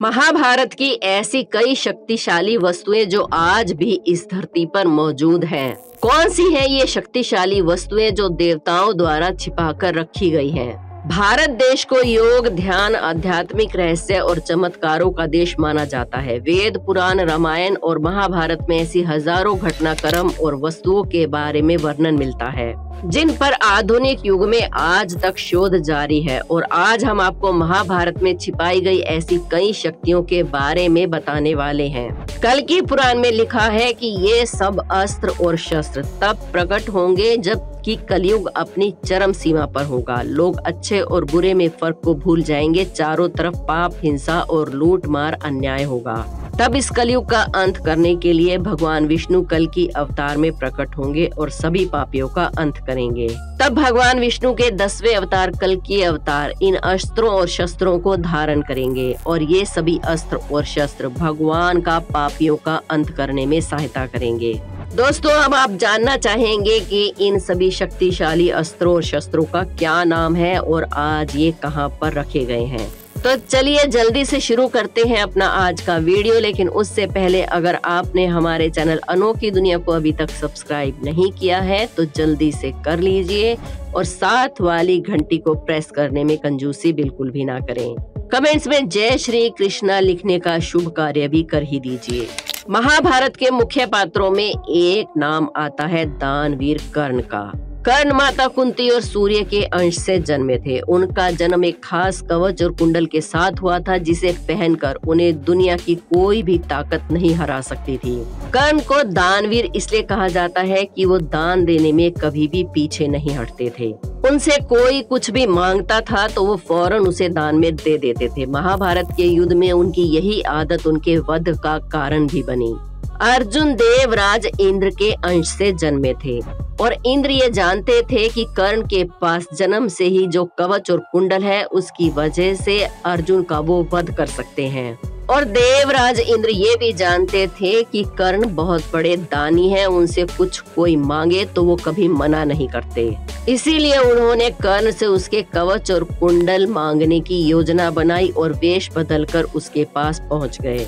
महाभारत की ऐसी कई शक्तिशाली वस्तुएं जो आज भी इस धरती पर मौजूद हैं। कौन सी हैं ये शक्तिशाली वस्तुएं जो देवताओं द्वारा छिपाकर रखी गई हैं? भारत देश को योग, ध्यान, आध्यात्मिक रहस्य और चमत्कारों का देश माना जाता है। वेद, पुराण, रामायण और महाभारत में ऐसी हजारों घटनाक्रम और वस्तुओं के बारे में वर्णन मिलता है जिन पर आधुनिक युग में आज तक शोध जारी है। और आज हम आपको महाभारत में छिपाई गई ऐसी कई शक्तियों के बारे में बताने वाले हैं। कल्कि पुराण में लिखा है कि ये सब अस्त्र और शस्त्र तब प्रकट होंगे जब कि कलयुग अपनी चरम सीमा पर होगा। लोग अच्छे और बुरे में फर्क को भूल जाएंगे। चारों तरफ पाप, हिंसा और लूट मार अन्याय होगा। तब इस कलयुग का अंत करने के लिए भगवान विष्णु कल्कि अवतार में प्रकट होंगे और सभी पापियों का अंत करेंगे। तब भगवान विष्णु के 10वें अवतार कल्कि अवतार इन अस्त्रों और शस्त्रों को धारण करेंगे और ये सभी अस्त्र और शस्त्र भगवान का पापियों का अंत करने में सहायता करेंगे। दोस्तों, अब आप जानना चाहेंगे कि इन सभी शक्तिशाली अस्त्रों और शस्त्रों का क्या नाम है और आज ये कहां पर रखे गए हैं। तो चलिए जल्दी से शुरू करते हैं अपना आज का वीडियो। लेकिन उससे पहले अगर आपने हमारे चैनल अनोखी दुनिया को अभी तक सब्सक्राइब नहीं किया है तो जल्दी से कर लीजिए और साथ वाली घंटी को प्रेस करने में कंजूसी बिल्कुल भी ना करें। कमेंट्स में जय श्री कृष्णा लिखने का शुभ कार्य भी कर ही दीजिए। महाभारत के मुख्य पात्रों में एक नाम आता है दानवीर कर्ण का। कर्ण माता कुंती और सूर्य के अंश से जन्मे थे। उनका जन्म एक खास कवच और कुंडल के साथ हुआ था जिसे पहनकर उन्हें दुनिया की कोई भी ताकत नहीं हरा सकती थी। कर्ण को दानवीर इसलिए कहा जाता है कि वो दान देने में कभी भी पीछे नहीं हटते थे। उनसे कोई कुछ भी मांगता था तो वो फौरन उसे दान में दे देते थे। महाभारत के युद्ध में उनकी यही आदत उनके वध का कारण भी बनी। अर्जुन देवराज इंद्र के अंश से जन्मे थे और इंद्र ये जानते थे कि कर्ण के पास जन्म से ही जो कवच और कुंडल है उसकी वजह से अर्जुन का वो वध कर सकते हैं। और देवराज इंद्र ये भी जानते थे कि कर्ण बहुत बड़े दानी हैं, उनसे कुछ कोई मांगे तो वो कभी मना नहीं करते। इसीलिए उन्होंने कर्ण से उसके कवच और कुंडल मांगने की योजना बनाई और वेश बदलकर उसके पास पहुंच गए।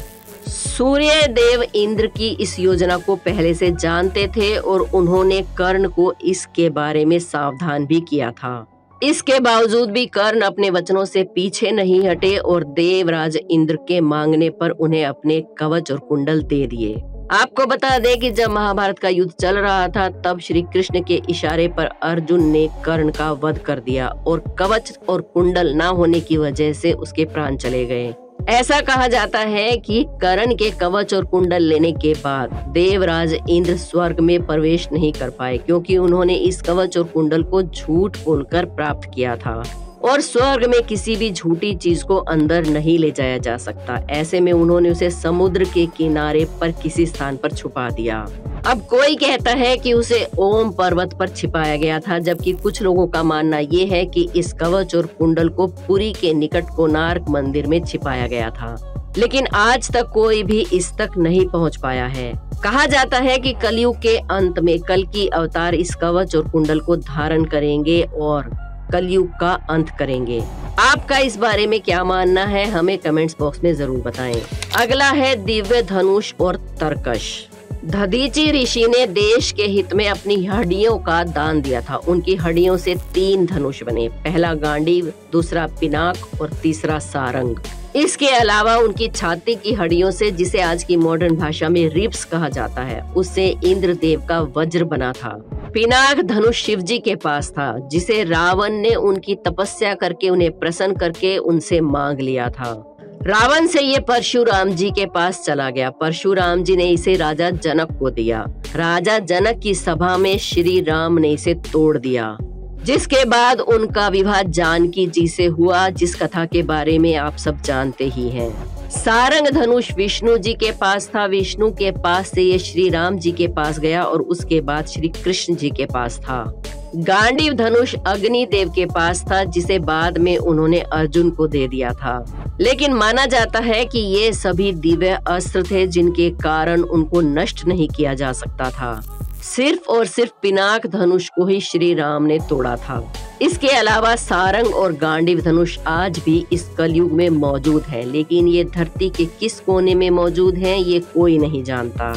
सूर्य देव इंद्र की इस योजना को पहले से जानते थे और उन्होंने कर्ण को इसके बारे में सावधान भी किया था। इसके बावजूद भी कर्ण अपने वचनों से पीछे नहीं हटे और देवराज इंद्र के मांगने पर उन्हें अपने कवच और कुंडल दे दिए। आपको बता दें कि जब महाभारत का युद्ध चल रहा था तब श्री कृष्ण के इशारे पर अर्जुन ने कर्ण का वध कर दिया और कवच और कुंडल न होने की वजह से उसके प्राण चले गए। ऐसा कहा जाता है कि कर्ण के कवच और कुंडल लेने के बाद देवराज इंद्र स्वर्ग में प्रवेश नहीं कर पाए क्योंकि उन्होंने इस कवच और कुंडल को झूठ बोलकर प्राप्त किया था और स्वर्ग में किसी भी झूठी चीज को अंदर नहीं ले जाया जा सकता। ऐसे में उन्होंने उसे समुद्र के किनारे पर किसी स्थान पर छुपा दिया। अब कोई कहता है कि उसे ओम पर्वत पर छिपाया गया था, जबकि कुछ लोगों का मानना ये है कि इस कवच और कुंडल को पुरी के निकट कोणार्क मंदिर में छिपाया गया था। लेकिन आज तक कोई भी इस तक नहीं पहुंच पाया है। कहा जाता है कि कलयुग के अंत में कल्कि अवतार इस कवच और कुंडल को धारण करेंगे और कलयुग का अंत करेंगे। आपका इस बारे में क्या मानना है हमें कमेंट्स बॉक्स में जरूर बताएं। अगला है दिव्य धनुष और तरकश। दधीचि ऋषि ने देश के हित में अपनी हड्डियों का दान दिया था। उनकी हड्डियों से 3 धनुष बने, पहला गांडीव, दूसरा पिनाक और तीसरा सारंग। इसके अलावा उनकी छाती की हड्डियों से, जिसे आज की मॉडर्न भाषा में रिब्स कहा जाता है, उससे इंद्रदेव का वज्र बना था। पिनाक धनुष शिवजी के पास था जिसे रावण ने उनकी तपस्या करके उन्हें प्रसन्न करके उनसे मांग लिया था। रावण से ये परशुराम जी के पास चला गया। परशुराम जी ने इसे राजा जनक को दिया। राजा जनक की सभा में श्री राम ने इसे तोड़ दिया, जिसके बाद उनका विवाह जानकी जी से हुआ, जिस कथा के बारे में आप सब जानते ही हैं। सारंग धनुष विष्णु जी के पास था। विष्णु के पास से ये श्री राम जी के पास गया और उसके बाद श्री कृष्ण जी के पास था। गांडीव धनुष अग्नि देव के पास था, जिसे बाद में उन्होंने अर्जुन को दे दिया था। लेकिन माना जाता है कि ये सभी दिव्य अस्त्र थे जिनके कारण उनको नष्ट नहीं किया जा सकता था। सिर्फ और सिर्फ पिनाक धनुष को ही श्री राम ने तोड़ा था। इसके अलावा सारंग और गांडीव धनुष आज भी इस कलयुग में मौजूद है, लेकिन ये धरती के किस कोने में मौजूद हैं ये कोई नहीं जानता।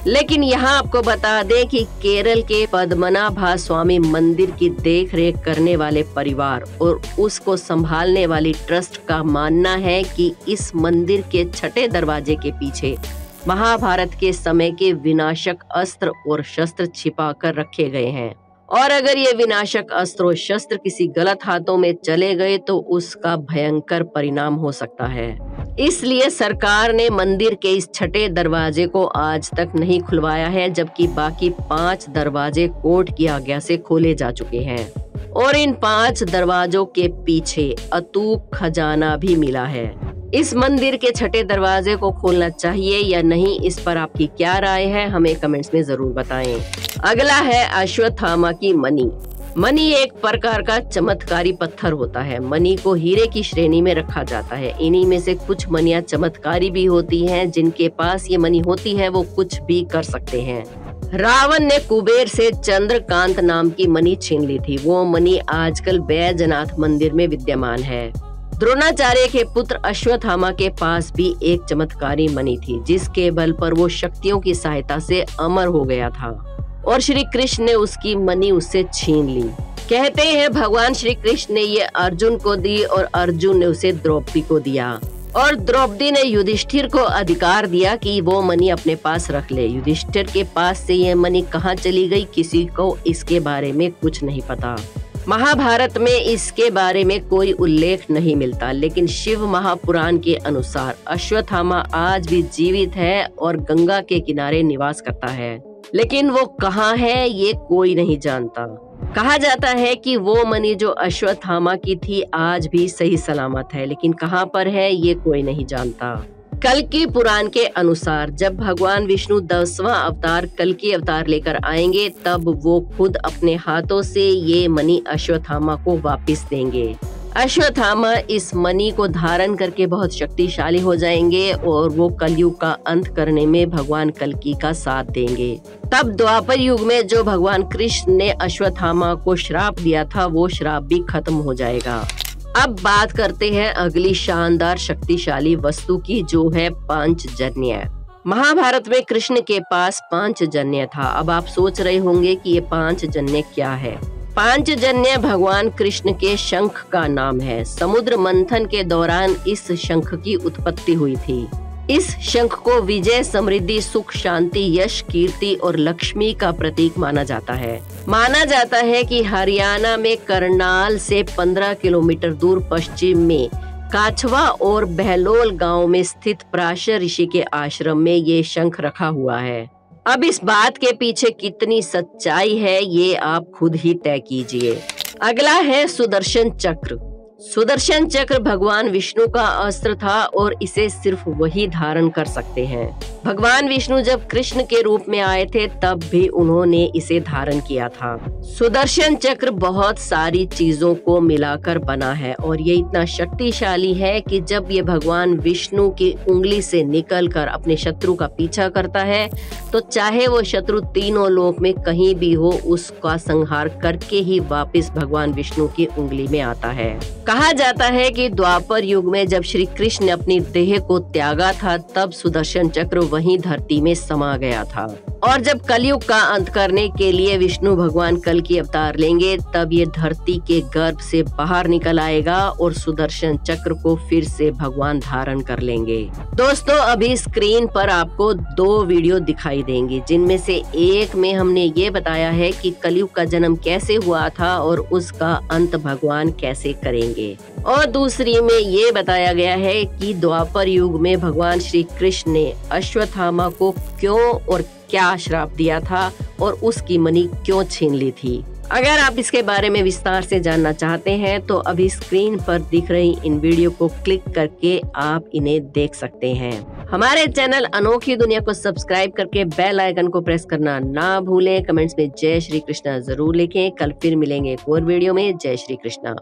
लेकिन यहाँ आपको बता दें कि केरल के पद्मनाभा स्वामी मंदिर की देखरेख करने वाले परिवार और उसको संभालने वाली ट्रस्ट का मानना है कि इस मंदिर के छठे दरवाजे के पीछे महाभारत के समय के विनाशक अस्त्र और शस्त्र छिपा कर रखे गए हैं, और अगर ये विनाशक अस्त्र और शस्त्र किसी गलत हाथों में चले गए तो उसका भयंकर परिणाम हो सकता है। इसलिए सरकार ने मंदिर के इस छठे दरवाजे को आज तक नहीं खुलवाया है, जबकि बाकी 5 दरवाजे कोर्ट की आज्ञा से खोले जा चुके हैं और इन 5 दरवाजों के पीछे अतूक खजाना भी मिला है। इस मंदिर के छठे दरवाजे को खोलना चाहिए या नहीं, इस पर आपकी क्या राय है, हमें कमेंट्स में जरूर बताएं। अगला है अश्वत्थामा की मणि। मणि एक प्रकार का चमत्कारी पत्थर होता है। मणि को हीरे की श्रेणी में रखा जाता है। इन्हीं में से कुछ मणियां चमत्कारी भी होती हैं। जिनके पास ये मणि होती है वो कुछ भी कर सकते हैं। रावण ने कुबेर से चंद्रकांत नाम की मणि छीन ली थी। वो मणि आजकल बैजनाथ मंदिर में विद्यमान है। द्रोणाचार्य के पुत्र अश्वत्थामा के पास भी एक चमत्कारी मणि थी, जिसके बल पर वो शक्तियों की सहायता से अमर हो गया था और श्री कृष्ण ने उसकी मणि उससे छीन ली। कहते हैं भगवान श्री कृष्ण ने ये अर्जुन को दी और अर्जुन ने उसे द्रौपदी को दिया, और द्रौपदी ने युधिष्ठिर को अधिकार दिया कि वो मणि अपने पास रख ले। युधिष्ठिर के पास से ये मणि कहाँ चली गई, किसी को इसके बारे में कुछ नहीं पता। महाभारत में इसके बारे में कोई उल्लेख नहीं मिलता, लेकिन शिव महापुराण के अनुसार अश्वत्थामा आज भी जीवित है और गंगा के किनारे निवास करता है, लेकिन वो कहाँ है ये कोई नहीं जानता। कहा जाता है कि वो मणि जो अश्वत्थामा की थी आज भी सही सलामत है, लेकिन कहाँ पर है ये कोई नहीं जानता। कल्कि पुराण के अनुसार जब भगवान विष्णु 10वां अवतार कल्कि अवतार लेकर आएंगे, तब वो खुद अपने हाथों से ये मणि अश्वत्थामा को वापस देंगे। अश्वत्थामा इस मणि को धारण करके बहुत शक्तिशाली हो जाएंगे और वो कलयुग का अंत करने में भगवान कल्कि का साथ देंगे। तब द्वापर युग में जो भगवान कृष्ण ने अश्वत्थामा को श्राप दिया था, वो श्राप भी खत्म हो जाएगा। अब बात करते हैं अगली शानदार शक्तिशाली वस्तु की, जो है पांचजन्य। महाभारत में कृष्ण के पास पांचजन्य था। अब आप सोच रहे होंगे कि ये पांचजन्य क्या है। पांचजन्य भगवान कृष्ण के शंख का नाम है। समुद्र मंथन के दौरान इस शंख की उत्पत्ति हुई थी। इस शंख को विजय, समृद्धि, सुख, शांति, यश, कीर्ति और लक्ष्मी का प्रतीक माना जाता है। माना जाता है कि हरियाणा में करनाल से 15 किलोमीटर दूर पश्चिम में काछवा और बहलोल गांव में स्थित पराशर ऋषि के आश्रम में ये शंख रखा हुआ है। अब इस बात के पीछे कितनी सच्चाई है ये आप खुद ही तय कीजिए। अगला है सुदर्शन चक्र। सुदर्शन चक्र भगवान विष्णु का अस्त्र था और इसे सिर्फ वही धारण कर सकते हैं। भगवान विष्णु जब कृष्ण के रूप में आए थे तब भी उन्होंने इसे धारण किया था। सुदर्शन चक्र बहुत सारी चीजों को मिलाकर बना है और ये इतना शक्तिशाली है कि जब ये भगवान विष्णु की उंगली से निकलकर अपने शत्रु का पीछा करता है तो चाहे वो शत्रु तीनों लोक में कहीं भी हो, उसका संहार करके ही वापस भगवान विष्णु की उंगली में आता है। कहा जाता है कि द्वापर युग में जब श्री कृष्ण ने अपनी देह को त्यागा था, तब सुदर्शन चक्र वहीं धरती में समा गया था। और जब कलयुग का अंत करने के लिए विष्णु भगवान कल्कि अवतार लेंगे, तब ये धरती के गर्भ से बाहर निकल आएगा और सुदर्शन चक्र को फिर से भगवान धारण कर लेंगे। दोस्तों, अभी स्क्रीन पर आपको 2 वीडियो दिखाई देंगी, जिनमें से एक में हमने ये बताया है कि कलयुग का जन्म कैसे हुआ था और उसका अंत भगवान कैसे करेंगे, और दूसरी में ये बताया गया है कि द्वापर युग में भगवान श्री कृष्ण ने अश्वत्थामा को क्यों और क्या श्राप दिया था और उसकी मणि क्यों छीन ली थी। अगर आप इसके बारे में विस्तार से जानना चाहते हैं तो अभी स्क्रीन पर दिख रही इन वीडियो को क्लिक करके आप इन्हें देख सकते हैं। हमारे चैनल अनोखी दुनिया को सब्सक्राइब करके बेल आइकन को प्रेस करना ना भूलें। कमेंट्स में जय श्री कृष्णा जरूर लिखें। कल फिर मिलेंगे एक और वीडियो में। जय श्री कृष्णा।